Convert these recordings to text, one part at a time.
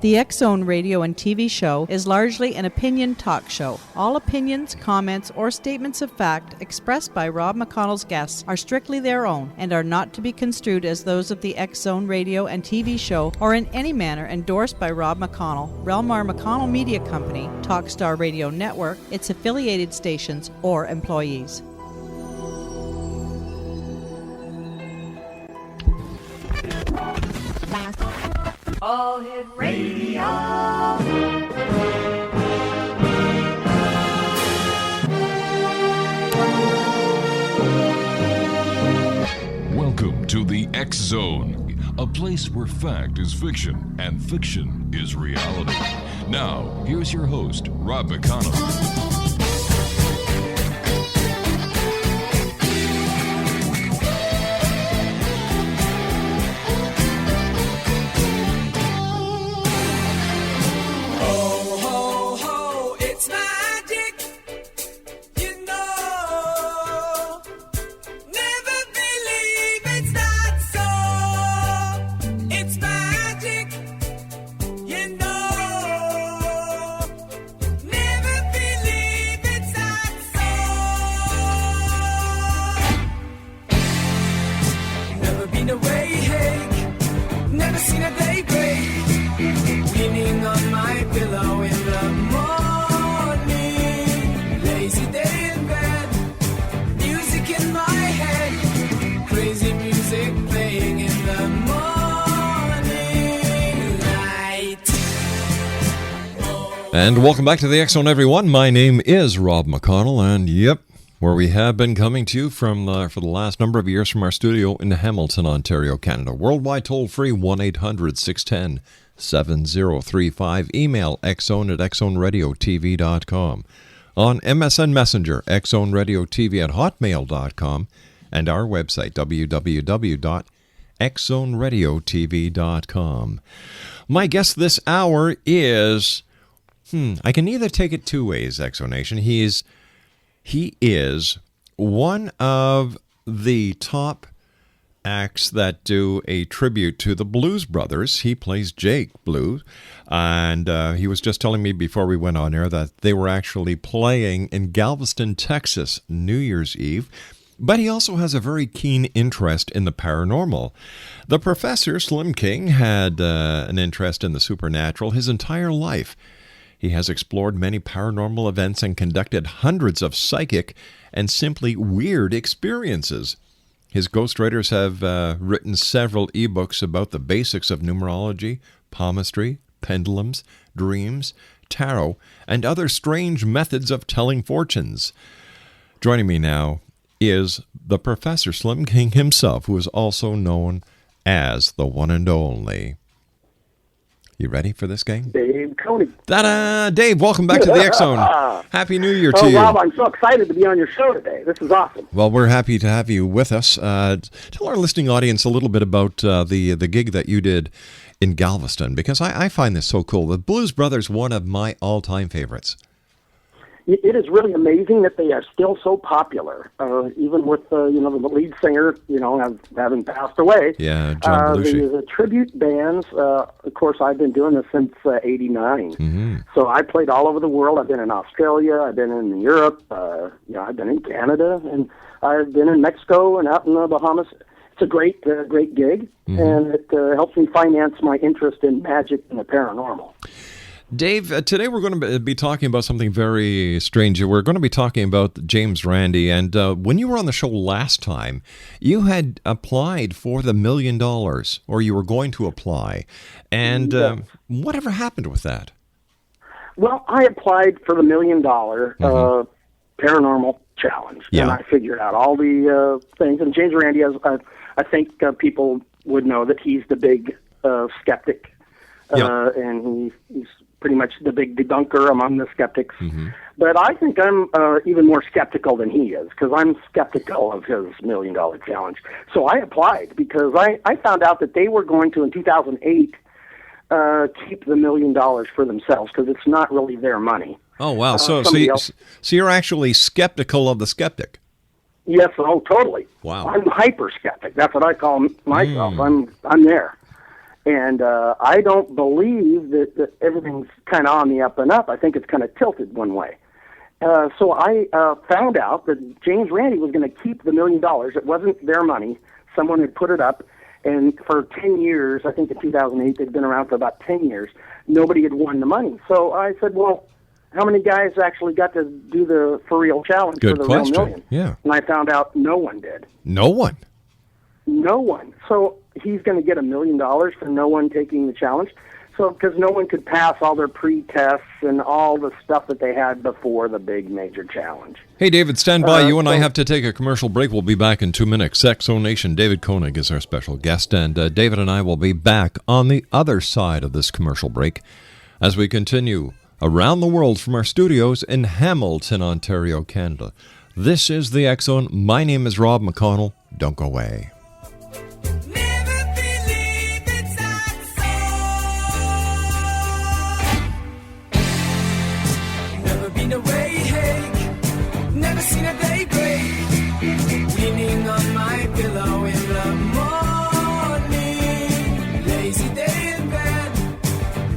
The X-Zone radio and TV show is largely an opinion talk show. All opinions, comments, or statements of fact expressed by Rob McConnell's guests are strictly their own and are not to be construed as those of the X-Zone radio and TV show or in any manner endorsed by Rob McConnell, Relmar McConnell Media Company, Talkstar Radio Network, its affiliated stations, or employees. All Hit Radio. Welcome to the X Zone, a place where fact is fiction and fiction is reality. Now, here's your host, Rob McConnell. And welcome back to the X-Zone, everyone. My name is Rob McConnell, and yep, where we have been coming to you from for the last number of years from our studio in Hamilton, Ontario, Canada. Worldwide toll-free, 1-800-610-7035. Email xzone@xzoneradiotv.com. On MSN Messenger, xzoneradiotv@hotmail.com. And our website, www.xzoneradiotv.com. My guest this hour is... I can either take it two ways, Exonation. He is one of the top acts that do a tribute to the Blues Brothers. He plays Jake Blues, and he was just telling me before we went on air that they were actually playing in Galveston, Texas, New Year's Eve. But he also has a very keen interest in the paranormal. The Professor, Slim King, had an interest in the supernatural his entire life. He has explored many paranormal events and conducted hundreds of psychic and simply weird experiences. His ghostwriters have written several ebooks about the basics of numerology, palmistry, pendulums, dreams, tarot, and other strange methods of telling fortunes. Joining me now is the Professor Slim King himself, who is also known as the one and only. You ready for this, gang? Dave KOENIG. Ta-da! Dave, welcome back to the X-Zone. Happy New Year to you. Rob, I'm so excited to be on your show today. This is awesome. Well, we're happy to have you with us. Tell our listening audience a little bit about the gig that you did in Galveston, because I find this so cool. The Blues Brothers, one of my all-time favorites. It is really amazing that they are still so popular, even with the lead singer, having passed away. Yeah, John Belushi. The tribute bands, of course, I've been doing this since '89. Mm-hmm. So I played all over the world. I've been in Australia. I've been in Europe. I've been in Canada, and I've been in Mexico and out in the Bahamas. It's a great gig, mm-hmm. and it helps me finance my interest in magic and the paranormal. Dave, today we're going to be talking about something very strange. We're going to be talking about James Randi, and when you were on the show last time, you had applied for the $1 million, or you were going to apply, and whatever happened with that? Well, I applied for the $1 million paranormal challenge, and I figured out all the things, and James Randi, I think people would know that he's the big skeptic, and he's pretty much the big debunker among the skeptics. Mm-hmm. But I think I'm even more skeptical than he is, because I'm skeptical of his $1 million challenge. So I applied because I found out that they were going to, in 2008, keep the $1 million for themselves, because it's not really their money. Oh, wow. So you're actually skeptical of the skeptic. Yes, totally. Wow. I'm hyper skeptic. That's what I call myself. I'm there. And I don't believe that everything's kind of on the up and up. I think it's kind of tilted one way. So I found out that James Randi was going to keep the $1 million. It wasn't their money. Someone had put it up. And for 10 years, I think in 2008, they'd been around for about 10 years, nobody had won the money. So I said, well, how many guys actually got to do the For Real challenge Good for the question. real million? Yeah. And I found out no one did. No one. No one. So he's going to get $1 million for no one taking the challenge. So because no one could pass all their pre-tests and all the stuff that they had before the big major challenge. Hey, David, stand by. You and I have to take a commercial break. We'll be back in 2 minutes. X-Zone Nation, David KOENIG is our special guest, and David and I will be back on the other side of this commercial break as we continue around the world from our studios in Hamilton, Ontario, Canada. This is the X-Zone. My name is Rob McConnell. Don't go away. Never seen a day break. Leaning on my pillow in the morning. Lazy day in bed.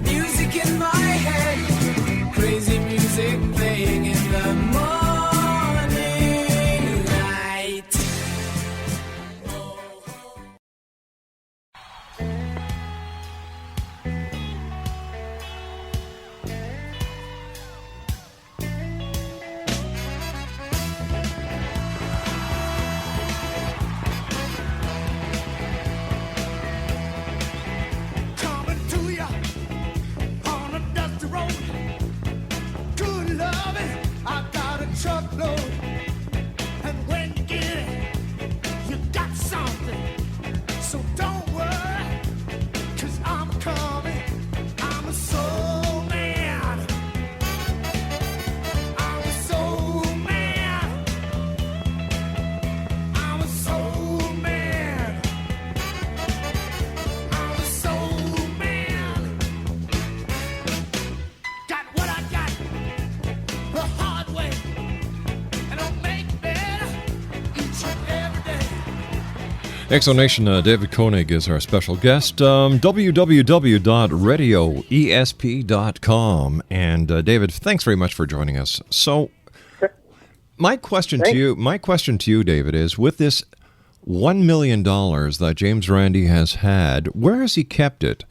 Music in my head. Crazy music playing in the morning light. Coming to ya on a dusty road. Good loving, I got a truckload. And when you get it, you got something. So don't worry, 'cause I'm coming. I'm a soul man. I'm a soul man. I'm a soul man. I'm a soul man. Got what I got the hard way, and I'll make it better each and every day. X-Zone Nation, David KOENIG is our special guest. www.radioesp.com. And David, thanks very much for joining us. So, my question to you, David, is with this $1 million that James Randi has had, where has he kept it?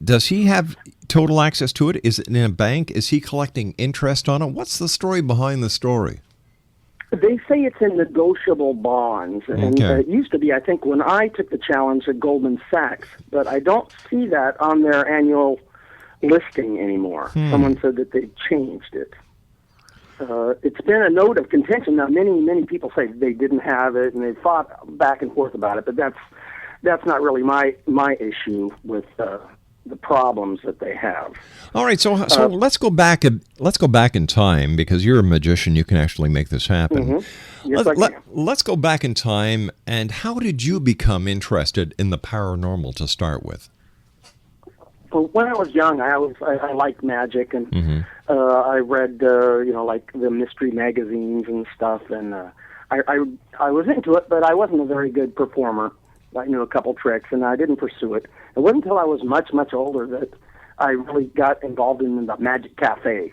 Does he have total access to it? Is it in a bank? Is he collecting interest on it? What's the story behind the story? They say it's in negotiable bonds, and Okay. it used to be, I think, when I took the challenge at Goldman Sachs, but I don't see that on their annual listing anymore. Someone said that they changed it. It's been a note of contention. Now, many people say they didn't have it, and they fought back and forth about it, but that's not really my issue with the problems that they have. All right, so let's go back. Let's go back in time because you're a magician. You can actually make this happen. Yes, I can. Let's go back in time. And how did you become interested in the paranormal to start with? Well, when I was young, I liked magic, and I read like the mystery magazines and stuff, and I was into it, but I wasn't a very good performer. I knew a couple tricks, and I didn't pursue it. It wasn't until I was much older that I really got involved in the Magic Cafe,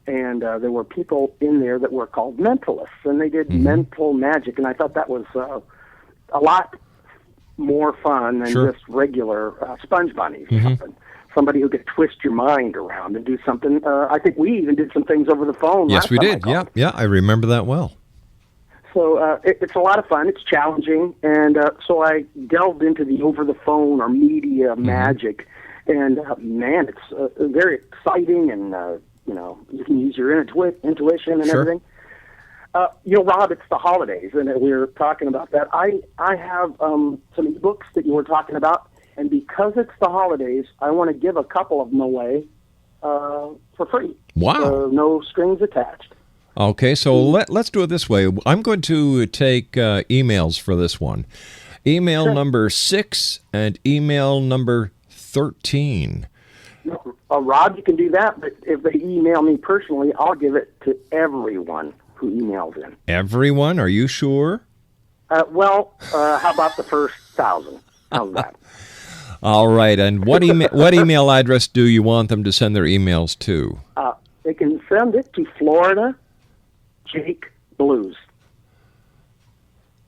and there were people in there that were called mentalists, and they did mental magic, and I thought that was a lot more fun than just regular sponge bunnies or something. Somebody who could twist your mind around and do something. I think we even did some things over the phone. Yes, we did. Yeah, I remember that well. So it's a lot of fun. It's challenging, and so I delved into the over-the-phone or media magic, and man, it's very exciting, and you can use your intuition and everything. Rob, it's the holidays, and we were talking about that. I have some books that you were talking about, and because it's the holidays, I want to give a couple of them away for free. Wow. No strings attached. Okay, so let's do it this way. I'm going to take emails for this one. Email number 6 and email number 13. Rob, you can do that, but if they email me personally, I'll give it to everyone who emails in. Everyone? Are you sure? How about the first 1,000? How's that? All right, and what email address do you want them to send their emails to? They can send it to Florida Jake Blues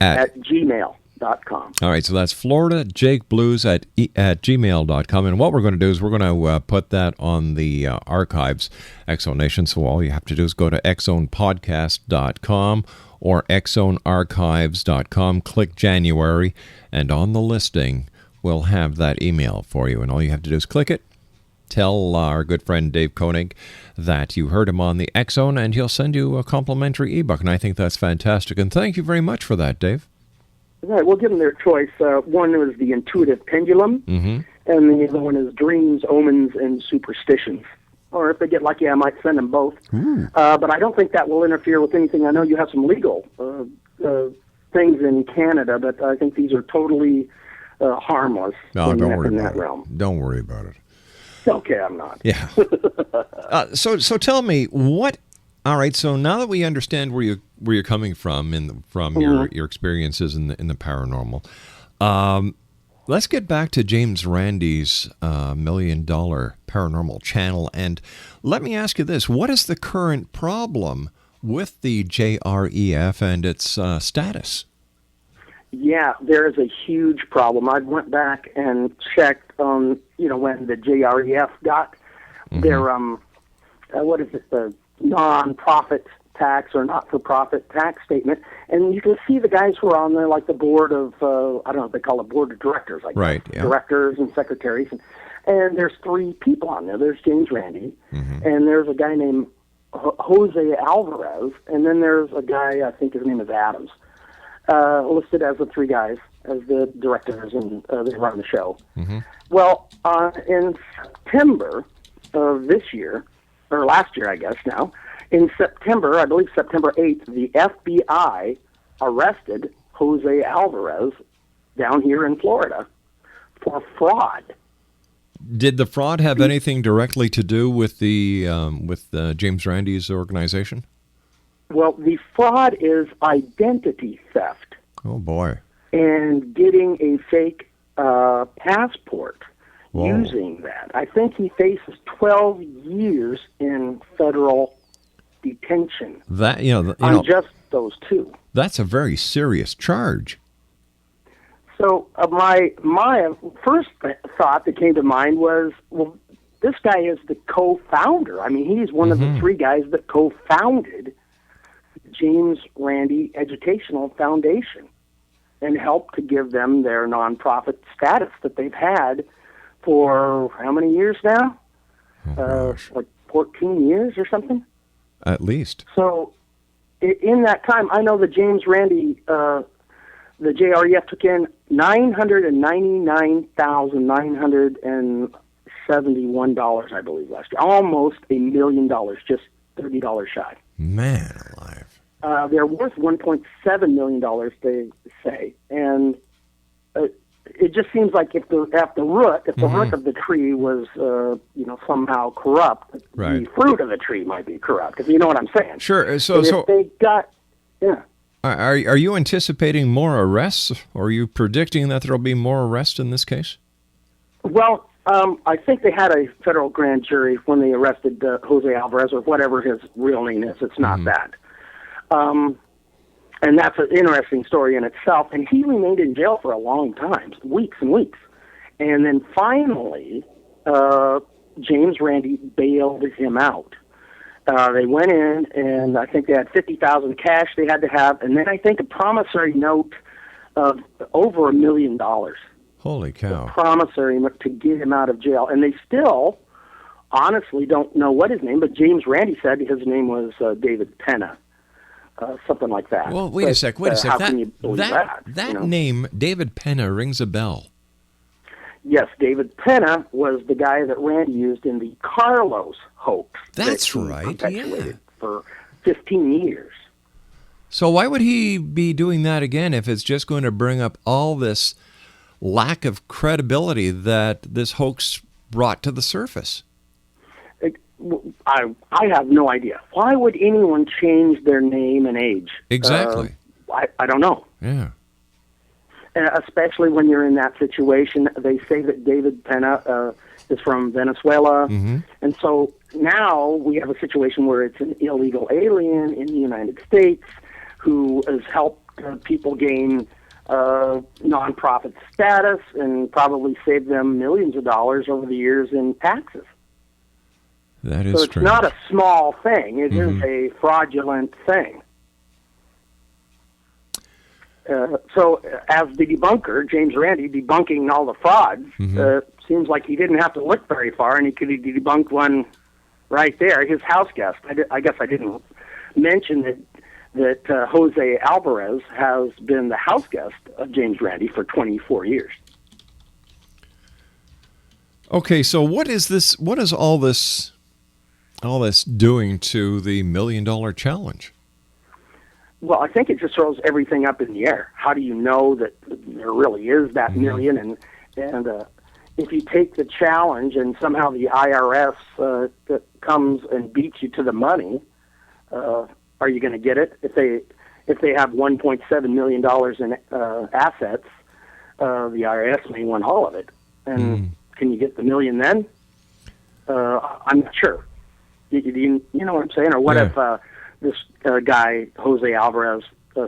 at gmail.com. All right, so that's Florida Jake Blues at gmail.com. And what we're going to do is we're going to put that on the archives, Exonation. So all you have to do is go to exonepodcast.com or exonearchives.com, click January, and on the listing, we'll have that email for you. And all you have to do is click it, tell our good friend Dave Koenig that you heard him on the Exxon, and he'll send you a complimentary ebook. And I think that's fantastic. And thank you very much for that, Dave. All right, we'll give them their choice. One was the Intuitive Pendulum, and the other one is Dreams, Omens, and Superstitions. Or if they get lucky, I might send them both. But I don't think that will interfere with anything. I know you have some legal things in Canada, but I think these are totally harmless in that realm. Don't worry about it. Okay, I'm not. Yeah. So tell me what. All right. So now that we understand where you're coming from your experiences in the paranormal, let's get back to James Randi's $1 Million Paranormal Channel, and let me ask you this: what is the current problem with the JREF and its status? Yeah, there is a huge problem. I went back and checked on, when the JREF got their, what is it, the non-profit tax or not-for-profit tax statement, and you can see the guys who are on there, like the board of, I don't know if they call it board of directors, like directors and secretaries, and there's 3 people on there. There's James Randi, and there's a guy named Jose Alvarez, and then there's a guy, I think his name is Adams. Listed as the 3 guys, as the directors, and they run the show. Well, in September of this year, or last year, I guess now, in September, I believe September 8th, the FBI arrested Jose Alvarez down here in Florida for fraud. Did the fraud have anything directly to do with the James Randi's organization? Well, the fraud is identity theft. Oh, boy. And getting a fake passport. Whoa. Using that. I think he faces 12 years in federal detention. On just those 2. That's a very serious charge. So my first thought that came to mind was, well, this guy is the co-founder. I mean, he's one of the 3 guys that co-founded James Randi Educational Foundation and helped to give them their nonprofit status that they've had for how many years now? Like 14 years or something? At least. So in that time, I know that James Randi, the JREF took in $999,971, I believe, last year. Almost $1 million, just $30 shy. Man alive. They're worth $1.7 million, they say, and it just seems like if the root of the tree was somehow corrupt, the fruit of the tree might be corrupt. If you know what I'm saying. Sure. So if they got, yeah. Are you anticipating more arrests, or are you predicting that there will be more arrests in this case? Well, I think they had a federal grand jury when they arrested Jose Alvarez, or whatever his real name is. It's not that. And that's an interesting story in itself. And he remained in jail for a long time, weeks and weeks. And then finally, James Randi bailed him out. They went in, and I think they had $50,000 cash they had to have, and then I think a promissory note of over $1 million. Holy cow. A promissory note to get him out of jail. And they still honestly don't know what his name, but James Randi said his name was David Penna. Something like that. Well, wait a sec. How can you believe that? That name, David Penna, rings a bell. Yes, David Penna was the guy that Randi used in the Carlos hoax. That's right, yeah. For 15 years. So why would he be doing that again if it's just going to bring up all this lack of credibility that this hoax brought to the surface? I have no idea. Why would anyone change their name and age? Exactly. I don't know. Yeah. especially when you're in that situation. They say that David Pena is from Venezuela, and so now we have a situation where it's an illegal alien in the United States who has helped people gain nonprofit status and probably saved them millions of dollars over the years in taxes. That is so it's strange. not a small thing. It is a fraudulent thing. So as the debunker, James Randi, debunking all the frauds, seems like he didn't have to look very far, and he could debunk one right there, his house guest. I guess I didn't mention that Jose Alvarez has been the house guest of James Randi for 24 years. Okay, so what is this? What is all this doing to the $1 Million Challenge? Well, I think it just throws everything up in the air. How do you know that there really is that million? And if you take the challenge and somehow the IRS comes and beats you to the money, are you going to get it? If they have $1.7 million in assets, the IRS may want all of it. And can you get the million then? I'm not sure. You know what I'm saying? Or what if this guy, Jose Alvarez,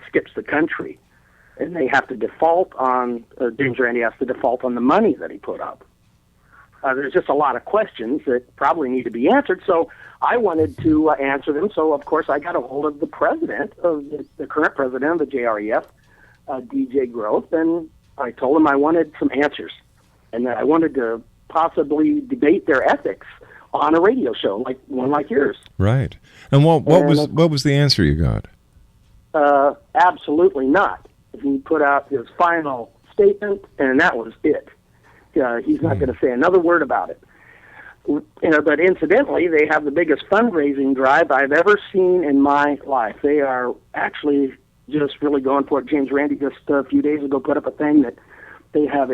skips the country and they have to default on, James Randi has to default on the money that he put up? There's just a lot of questions that probably need to be answered. So I wanted to answer them. So, of course, I got a hold of the president, of the current president of the JREF, DJ Growth, and I told him I wanted some answers and that I wanted to possibly debate their ethics on a radio show, like one like yours. Right. And what was the answer you got? Absolutely not. He put out his final statement, and that was it. He's not going to say another word about it. But incidentally, they have the biggest fundraising drive I've ever seen in my life. They are actually just really going for it. James Randi just a few days ago put up a thing that they have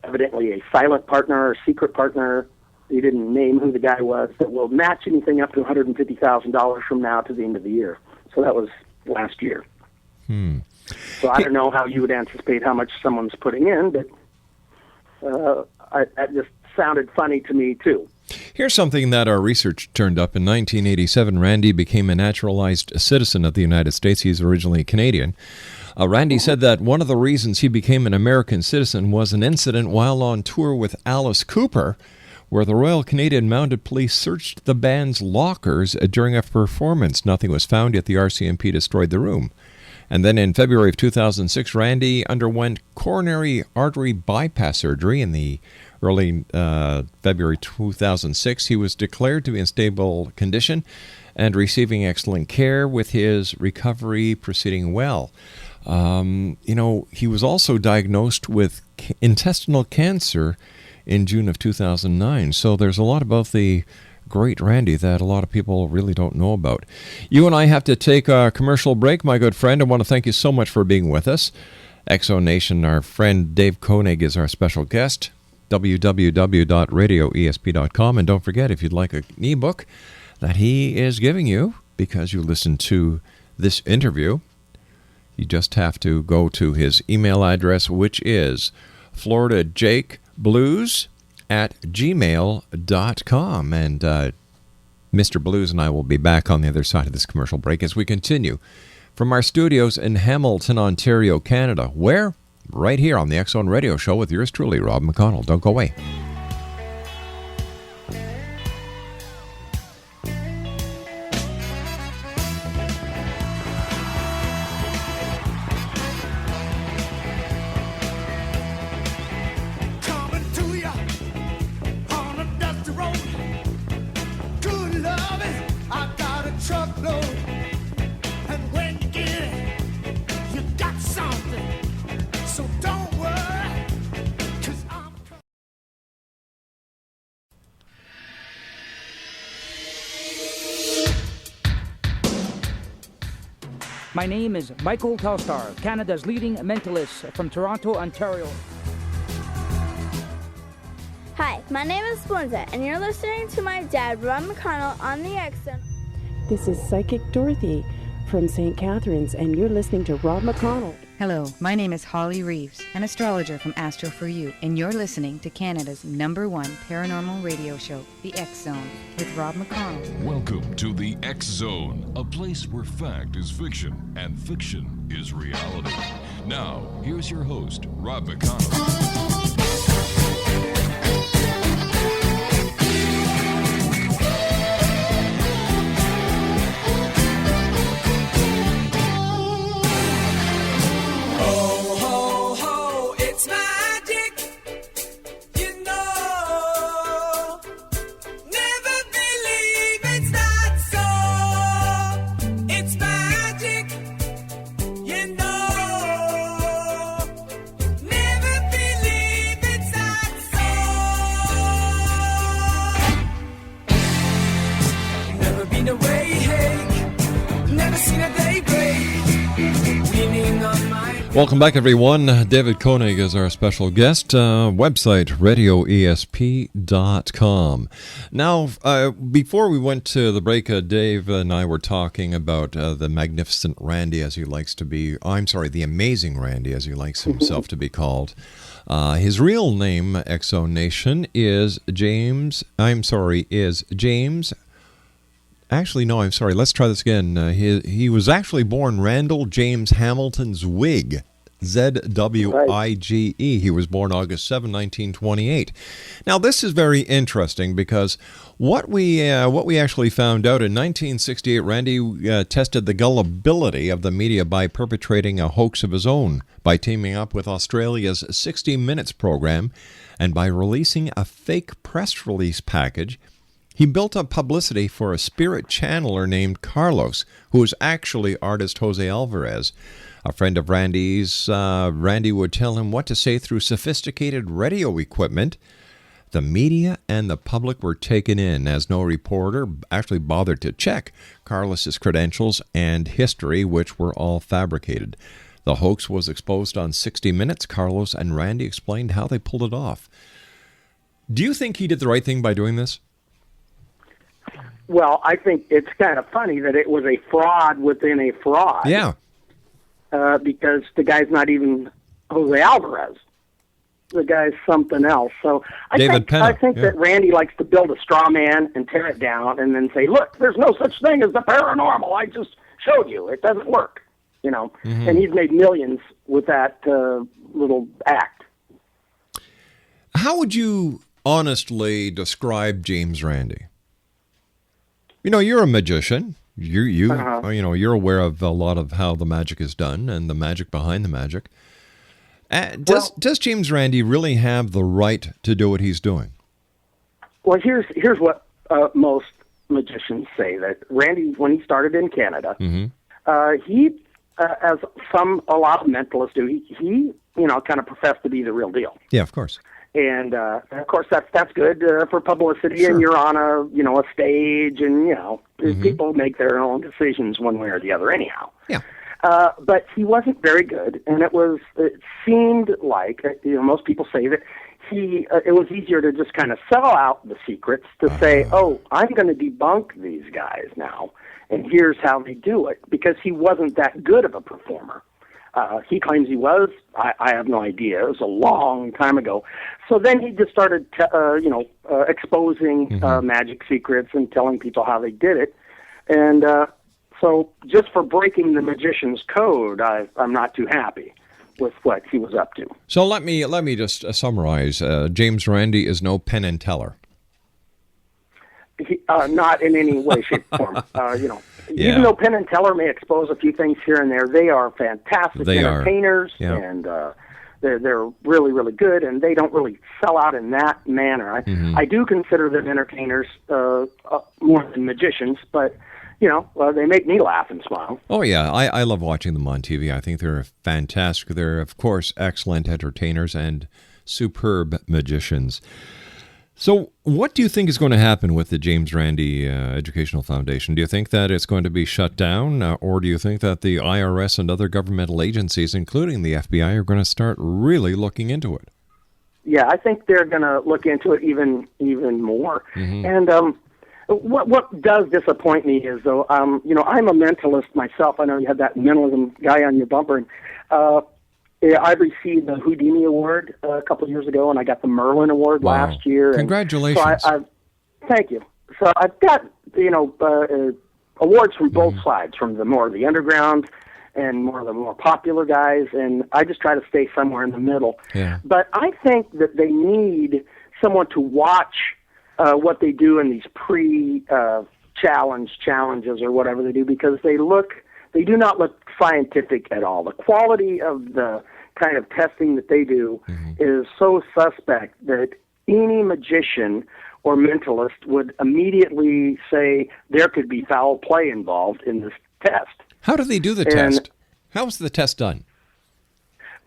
evidently a silent partner or secret partner. They didn't name who the guy was, that will match anything up to $150,000 from now to the end of the year. So that was last year. So I don't know how you would anticipate how much someone's putting in, but that just sounded funny to me, too. Here's something that our research turned up. In 1987, Randi became a naturalized citizen of the United States. He's originally Canadian. Randi said that one of the reasons he became an American citizen was an incident while on tour with Alice Cooper, where the Royal Canadian Mounted Police searched the band's lockers during a performance. Nothing was found, yet the RCMP destroyed the room. And then in February of 2006, Randi underwent coronary artery bypass surgery. In the early February 2006, he was declared to be in stable condition and receiving excellent care, with his recovery proceeding well. He was also diagnosed with intestinal cancer in June of 2009. So there's a lot about the great Randi that a lot of people really don't know about. You and I have to take a commercial break, my good friend. I want to thank you so much for being with us. Exo Nation, our friend Dave KOENIG is our special guest. www.radioesp.com. And don't forget, if you'd like an ebook that he is giving you because you listened to this interview, you just have to go to his email address, which is floridajakeblues@gmail.com. And Mr. Blues and I will be back on the other side of this commercial break as we continue from our studios in Hamilton, Ontario, Canada. Where? Right here on the X Zone Radio Show with yours truly, Rob McConnell. Don't go away. Coming to ya on a dusty road. Good loving, I got a truckload. And when you get it, you got something. So don't worry, 'cause I'm My name is Michael Telstar, Canada's leading mentalist from Toronto, Ontario. Hi, my name is Splinza, and you're listening to my dad, Rob McConnell, on the X Zone. This is Psychic Dorothy from St. Catharines, and you're listening to Rob McConnell. Hello, my name is Holly Reeves, an astrologer from Astro For You, and you're listening to Canada's #1 paranormal radio show, The X Zone, with Rob McConnell. Welcome to The X Zone, a place where fact is fiction and fiction is reality. Now, here's your host, Rob McConnell. Welcome back, everyone. David KOENIG is our special guest. Website, radioesp.com. Now, before we went to the break, Dave and I were talking about the magnificent Randy, as he likes to be. The amazing Randy, as he likes himself to be called. His real name, Exo Nation, is James. Actually, no, I'm sorry. Let's try this again. He was actually born Randall James Hamilton Zwig, Zwige. He was born August 7, 1928. Now, this is very interesting because what we actually found out in 1968, Randy tested the gullibility of the media by perpetrating a hoax of his own, by teaming up with Australia's 60 Minutes program, and by releasing a fake press release package. He built up publicity for a spirit channeler named Carlos, who was actually artist Jose Alvarez. A friend of Randy's, Randy would tell him what to say through sophisticated radio equipment. The media and the public were taken in, as no reporter actually bothered to check Carlos's credentials and history, which were all fabricated. The hoax was exposed on 60 Minutes. Carlos and Randy explained how they pulled it off. Do you think he did the right thing by doing this? Well, I think it's kind of funny that it was a fraud within a fraud. Yeah. Because the guy's not even Jose Alvarez. The guy's something else. So I think that Randy likes to build a straw man and tear it down and then say, look, there's no such thing as the paranormal. I just showed you. It doesn't work. You know, and he's made millions with that little act. How would you honestly describe James Randi? You know, you're a magician. You're aware of a lot of how the magic is done and the magic behind the magic. Does James Randi really have the right to do what he's doing? Well, here's what most magicians say, that Randy, when he started in Canada, he, as a lot of mentalists do, he kind of professed to be the real deal. Yeah, of course. And of course, that's good for publicity. Sure. And you're on a stage, and people make their own decisions one way or the other, anyhow. Yeah. But he wasn't very good, and it seemed like most people say that it was easier to just kind of sell out the secrets to say, oh, I'm going to debunk these guys now, and here's how they do it, because he wasn't that good of a performer. He claims he was. I have no idea. It was a long time ago. So then he just started, exposing magic secrets and telling people how they did it. And so just for breaking the magician's code, I'm not too happy with what he was up to. So let me just summarize. James Randi is no Penn and Teller. Not in any way, shape, or form. Even though Penn and Teller may expose a few things here and there, they are fantastic entertainers, and they're really, really good, and they don't really sell out in that manner. I do consider them entertainers more than magicians, but they make me laugh and smile. Oh, yeah. I love watching them on TV. I think they're fantastic. They're, of course, excellent entertainers and superb magicians. So what do you think is going to happen with the James Randi Educational Foundation? Do you think that it's going to be shut down, or do you think that the IRS and other governmental agencies, including the FBI, are going to start really looking into it? Yeah, I think they're going to look into it even more. And what does disappoint me is, though, I'm a mentalist myself. I know you had that mentalism guy on your bumper. And, Yeah, I received the Houdini Award a couple of years ago, and I got the Merlin Award last year. Congratulations. So thank you. So I've got, awards from both sides, from the underground and the more popular guys, and I just try to stay somewhere in the middle. Yeah. But I think that they need someone to watch what they do in these challenges or whatever they do, because they do not look scientific at all. The quality of the kind of testing that they do is so suspect that any magician or mentalist would immediately say there could be foul play involved in this test. How do they do the test? How is the test done?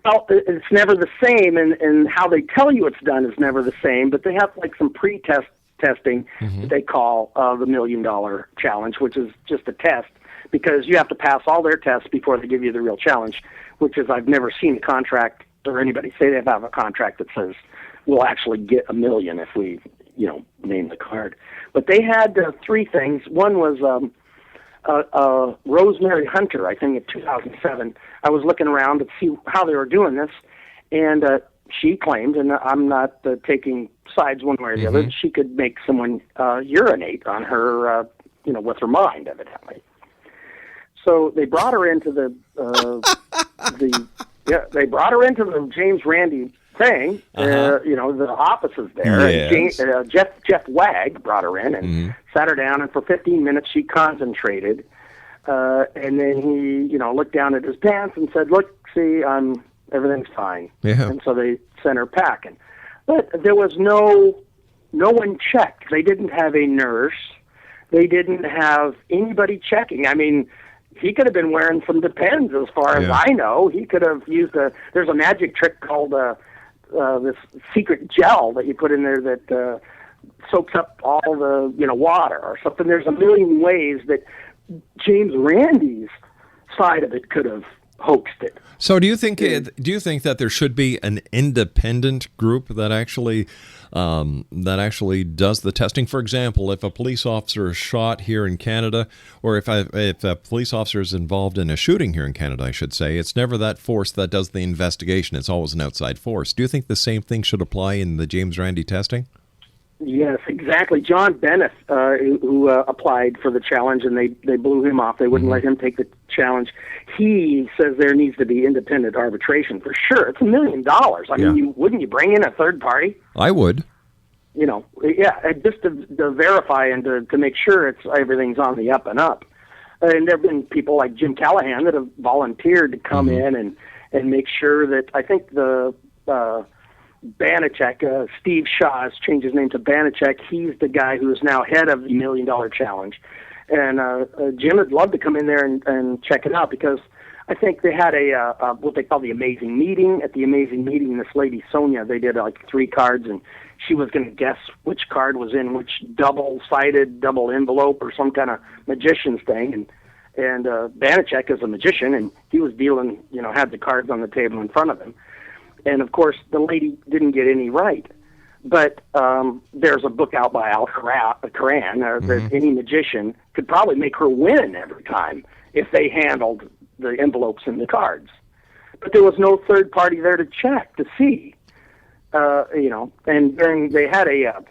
Well, it's never the same, and how they tell you it's done is never the same, but they have like some pre-test testing that they call the $1 Million Challenge, which is just a test, because you have to pass all their tests before they give you the real challenge, which is, I've never seen a contract or anybody say they have a contract that says we'll actually get $1 million if we, name the card. But they had three things. One was Rosemary Hunter, I think in 2007. I was looking around to see how they were doing this, and she claimed, and I'm not taking sides one way or the other, she could make someone urinate on her, with her mind, evidently. So they brought her into the James Randi thing. The offices there. Yes. And Jeff Wagg brought her in and sat her down, and for 15 minutes she concentrated. And then he, looked down at his pants and said, "Look, see, everything's fine." Yeah. And so they sent her packing. But there was no one checked. They didn't have a nurse. They didn't have anybody checking. I mean, he could have been wearing some Depends, as far as I know. He could have used there's a magic trick called this secret gel that you put in there that soaks up all the water or something. There's a million ways that James Randi's side of it could have hoaxed it. So do you think that there should be an independent group that actually does the testing? For example, if a police officer is shot here in Canada, or if a police officer is involved in a shooting here in Canada, I should say, it's never that force that does the investigation. It's always an outside force. Do you think the same thing should apply in the James Randi testing? Yes, exactly. John Bennett, who applied for the challenge, and they blew him off. They wouldn't let him take the challenge. He says there needs to be independent arbitration for sure. It's $1 million. I mean, wouldn't you bring in a third party? I would. Just to verify and to make sure everything's on the up and up. And there have been people like Jim Callahan that have volunteered to come in and make sure that, I think the Banachek, Steve Shaw has changed his name to Banachek. He's the guy who is now head of the $1 Million Challenge. And Jim would love to come in there and check it out, because I think they had what they call the Amazing Meeting. At the Amazing Meeting, this lady, Sonia, they did like 3 cards, and she was going to guess which card was in which double-sided, double envelope, or some kind of magician's thing. And Banachek is a magician, and he was dealing, had the cards on the table in front of him. And, of course, the lady didn't get any right. But there's a book out by Al Karan that any magician could probably make her win every time if they handled the envelopes and the cards. But there was no third party there to check, to see. And they had a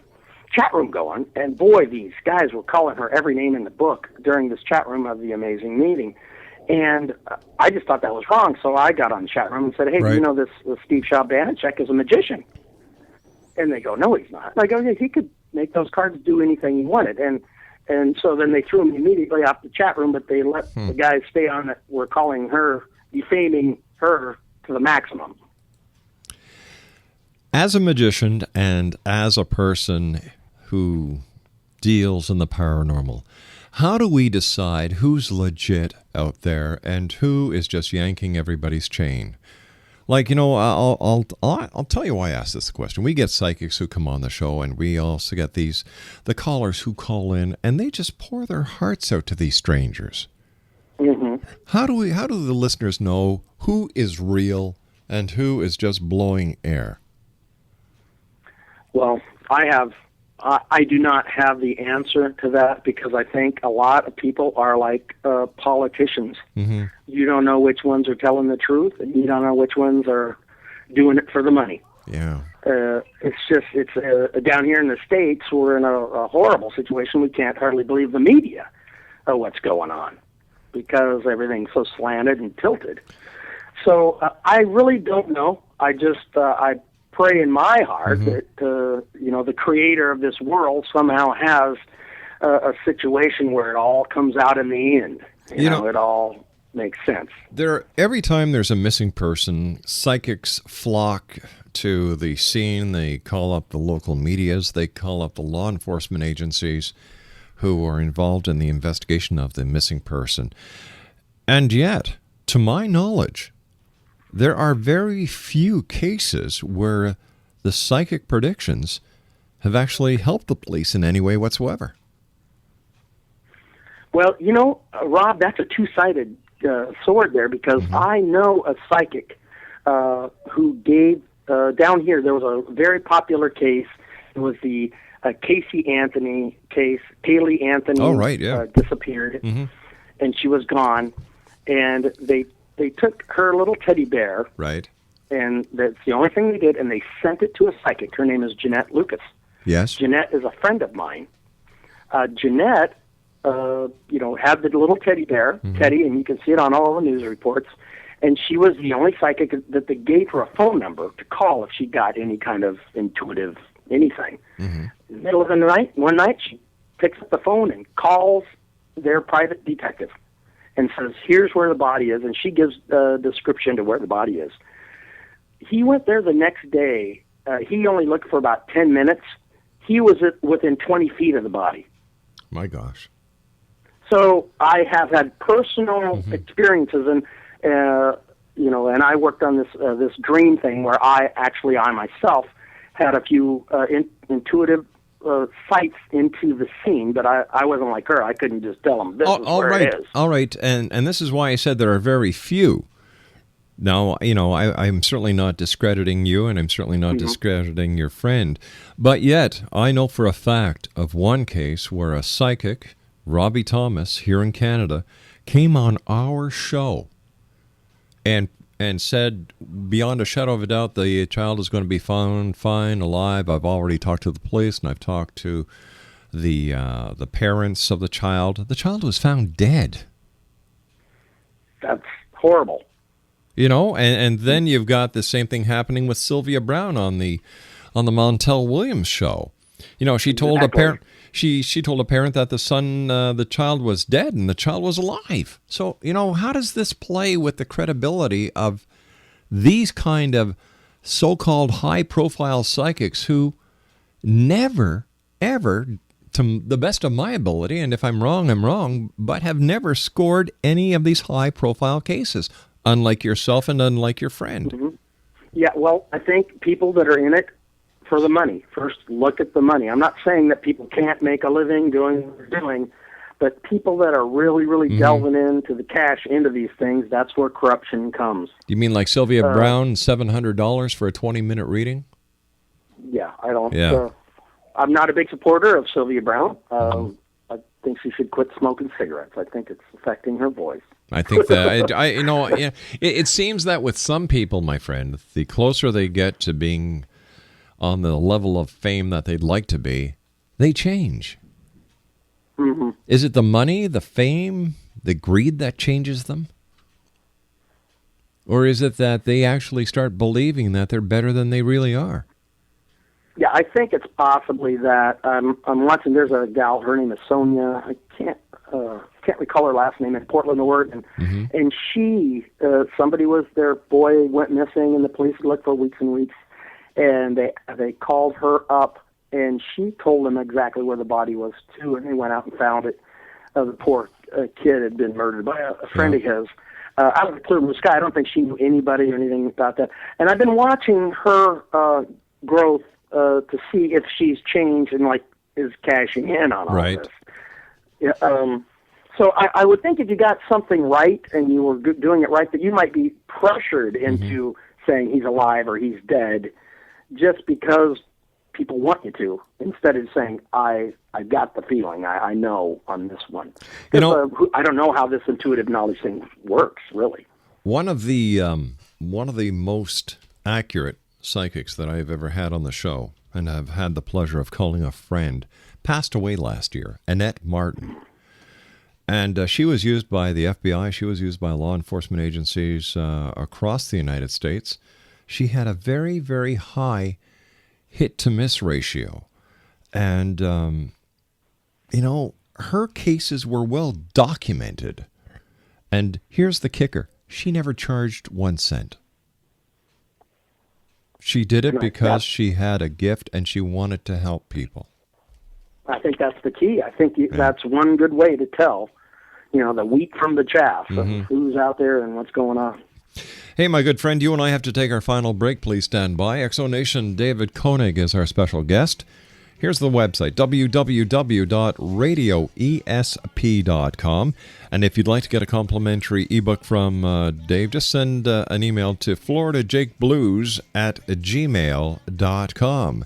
chat room going, and boy, these guys were calling her every name in the book during this chat room of the Amazing Meeting. And I just thought that was wrong, so I got on the chat room and said, "Hey, do you know this Steve Shaw Banachek is a magician?" And they go, "No, he's not." And I go, "Yeah, he could make those cards do anything he wanted." And so then they threw him immediately off the chat room, but they let the guys stay on that were calling her, defaming her to the maximum. As a magician and as a person who deals in the paranormal, how do we decide who's legit out there and who is just yanking everybody's chain? Like, I'll tell you why I asked this question. We get psychics who come on the show, and we also get the callers who call in, and they just pour their hearts out to these strangers. How do the listeners know who is real and who is just blowing air? Well, I have I do not have the answer to that because I think a lot of people are like politicians. Mm-hmm. You don't know which ones are telling the truth, and you don't know which ones are doing it for the money. Yeah. It's down here in the States, we're in a horrible situation. We can't hardly believe the media of what's going on because everything's so slanted and tilted. So I really don't know. I pray in my heart that the creator of this world somehow has a situation where it all comes out in the end. You know, it all makes sense. Every time there's a missing person, psychics flock to the scene. They call up the local medias. They call up the law enforcement agencies who are involved in the investigation of the missing person. And yet, to my knowledge, there are very few cases where the psychic predictions have actually helped the police in any way whatsoever. Well, Rob, that's a two-sided sword there because I know a psychic who gave, down here, there was a very popular case. It was the Casey Anthony case. Kaylee Anthony disappeared, and she was gone. And they took her little teddy bear, right? And that's the only thing they did, and they sent it to a psychic. Her name is Jeanette Lucas. Yes. Jeanette is a friend of mine. Jeanette, had the little teddy bear, Teddy, and you can see it on all the news reports. And she was the only psychic that they gave her a phone number to call if she got any kind of intuitive anything. In the middle of the night, one night, she picks up the phone and calls their private detective and says, here's where the body is, and she gives a description to where the body is. He went there the next day. He only looked for about 10 minutes. He was within 20 feet of the body. My gosh. So I have had personal experiences, and and I worked on this dream thing where I myself had a few intuitive sights into the scene, but I wasn't like her. I couldn't just tell them this is where it is. All right, and this is why I said there are very few. Now, I'm certainly not discrediting you, and I'm certainly not discrediting your friend, but yet I know for a fact of one case where a psychic, Robbie Thomas, here in Canada, came on our show and said, beyond a shadow of a doubt, the child is going to be found fine, alive. I've already talked to the police, and I've talked to the parents of the child. The child was found dead. That's horrible. And then you've got the same thing happening with Sylvia Brown on the Montel Williams show. She told a parent she told a parent that the child was dead and the child was alive. So, how does this play with the credibility of these kind of so-called high-profile psychics who never, ever, to the best of my ability, and if I'm wrong, I'm wrong, but have never scored any of these high-profile cases? Unlike yourself and unlike your friend. Yeah, well, I think people that are in it for the money. First, look at the money. I'm not saying that people can't make a living doing what they're doing, but people that are really, really delving into the cash into these things, that's where corruption comes. You mean like Sylvia Brown, $700 for a 20-minute reading? Yeah, I don't. Yeah. I'm not a big supporter of Sylvia Brown. I think she should quit smoking cigarettes. I think it's affecting her voice. I think that it seems that with some people, my friend, the closer they get to being on the level of fame that they'd like to be, they change. Is it the money, the fame, the greed that changes them? Or is it that they actually start believing that they're better than they really are? Yeah, I think it's possibly that. I'm watching, there's a gal, her name is Sonia. I can't recall her last name, in Portland, Oregon. And she, their boy went missing, and the police looked for weeks and weeks. And they called her up, and she told them exactly where the body was, too, and they went out and found it. The poor kid had been murdered by a friend of his. Out of the clear blue sky. I don't think she knew anybody or anything about that. And I've been watching her growth to see if she's changed and, is cashing in on all this. Yeah, so I would think if you got something right and you were doing it right, that you might be pressured into saying he's alive or he's dead, just because people want you to, instead of saying, I got the feeling, I know on this one. I don't know how this intuitive knowledge thing works, really. One of the most accurate psychics that I've ever had on the show, and I've had the pleasure of calling a friend, passed away last year, Annette Martin. And she was used by the FBI. She was used by law enforcement agencies across the United States. She had a very, very high hit-to-miss ratio. And, her cases were well documented. And here's the kicker. She never charged 1 cent. She did it because she had a gift and she wanted to help people. I think that's the key. I think that's one good way to tell, the wheat from the chaff, of who's out there and what's going on. Hey, my good friend, you and I have to take our final break. Please stand by. Exonation David KOENIG is our special guest. Here's the website, www.radioesp.com. And if you'd like to get a complimentary ebook from Dave, just send an email to floridajakeblues@gmail.com.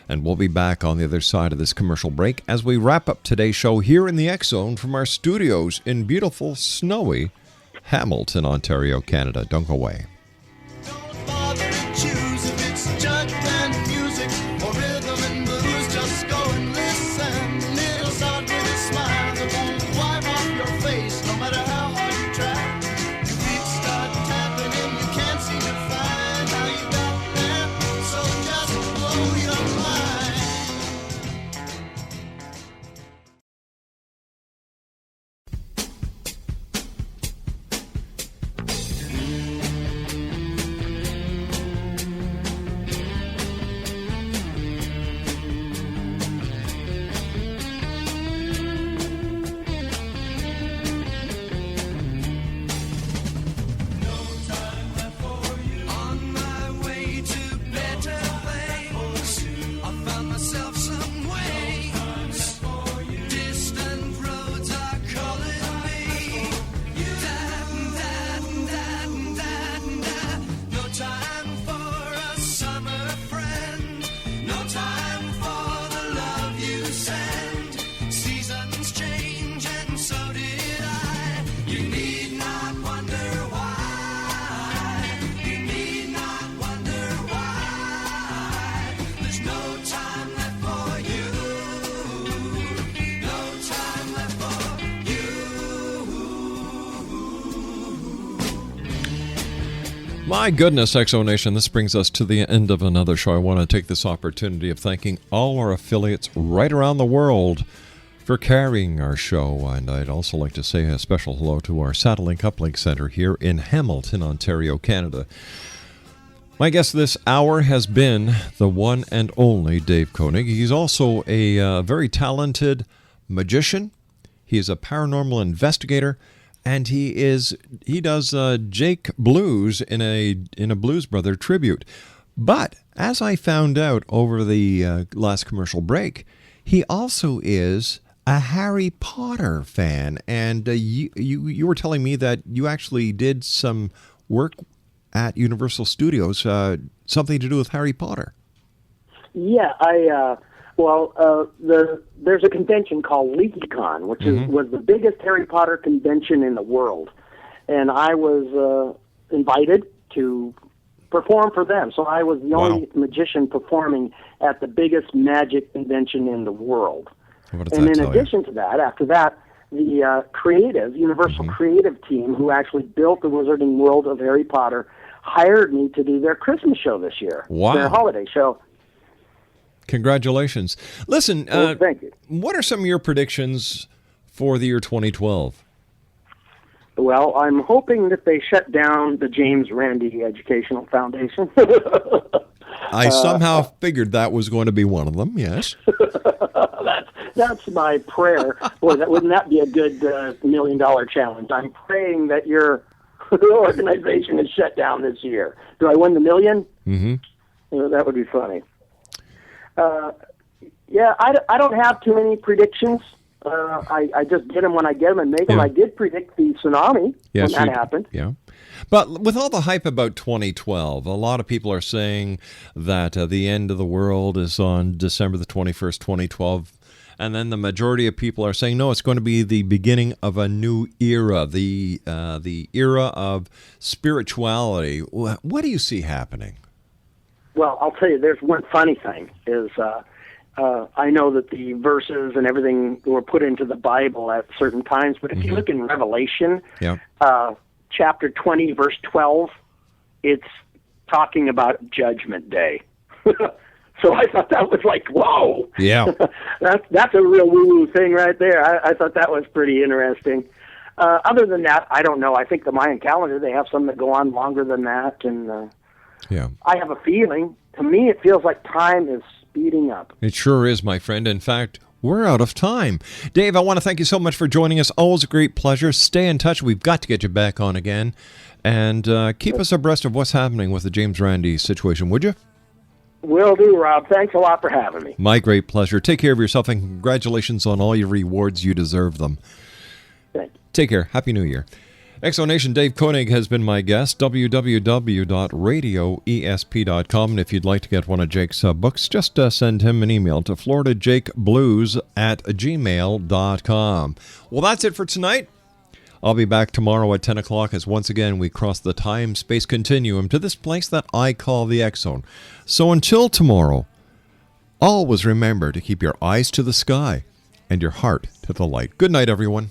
And we'll be back on the other side of this commercial break as we wrap up today's show here in the X Zone from our studios in beautiful, snowy Hamilton, Ontario, Canada. Don't go away. Don't bother to choose if it's judgment, music, or rhythm and blues. Just go and listen. Little sound with a smile that won't wipe off your face, no matter how hard you try. Your feet start tapping and you can't seem to find how you got there. So just blow your mind. My goodness, Exo Nation, this brings us to the end of another show. I want to take this opportunity of thanking all our affiliates right around the world for carrying our show. And I'd also like to say a special hello to our Satellink Uplink Center here in Hamilton, Ontario, Canada. My guest this hour has been the one and only Dave KOENIG. He's also a very talented magician. He is a paranormal investigator. And he does Jake Blues in a Blues Brother tribute. But as I found out over the last commercial break, he also is a Harry Potter fan. And you were telling me that you actually did some work at Universal Studios, something to do with Harry Potter. Yeah, there's a convention called LeakyCon, which was the biggest Harry Potter convention in the world, and I was invited to perform for them. So I was the only magician performing at the biggest magic convention in the world. And in addition to that, after that, the Universal creative team, who actually built the Wizarding World of Harry Potter, hired me to do their Christmas show this year, their holiday show. Congratulations. Listen, thank you. What are some of your predictions for the year 2012? Well, I'm hoping that they shut down the James Randi Educational Foundation. I somehow figured that was going to be one of them, yes. That's my prayer. Boy, wouldn't that be a good $1 million challenge? I'm praying that your organization is shut down this year. Do I win the $1 million? Mm-hmm. That would be funny. I don't have too many predictions. I just get them when I get them and make them. Yeah. I did predict the tsunami when that happened. Yeah. But with all the hype about 2012, a lot of people are saying that the end of the world is on December the 21st, 2012. And then the majority of people are saying, no, it's going to be the beginning of a new era, the era of spirituality. What do you see happening? Well, I'll tell you, there's one funny thing is I know that the verses and everything were put into the Bible at certain times, but if you look in Revelation, chapter 20, verse 12, it's talking about Judgment Day. So I thought that was like, whoa! Yeah, that's a real woo-woo thing right there. I thought that was pretty interesting. Other than that, I don't know. I think the Mayan calendar, they have some that go on longer than that, and I have a feeling. To me, it feels like time is speeding up. It sure is, my friend. In fact, we're out of time. Dave, I want to thank you so much for joining us. Always a great pleasure. Stay in touch. We've got to get you back on again. And keep us abreast of what's happening with the James Randi situation, would you? Will do, Rob. Thanks a lot for having me. My great pleasure. Take care of yourself, and congratulations on all your rewards. You deserve them. Thank you. Take care. Happy New Year. Exonation Dave KOENIG has been my guest, www.radioesp.com. And if you'd like to get one of Jake's books, just send him an email to floridajakeblues@gmail.com. Well, that's it for tonight. I'll be back tomorrow at 10 o'clock as once again we cross the time-space continuum to this place that I call the X Zone. So until tomorrow, always remember to keep your eyes to the sky and your heart to the light. Good night, everyone.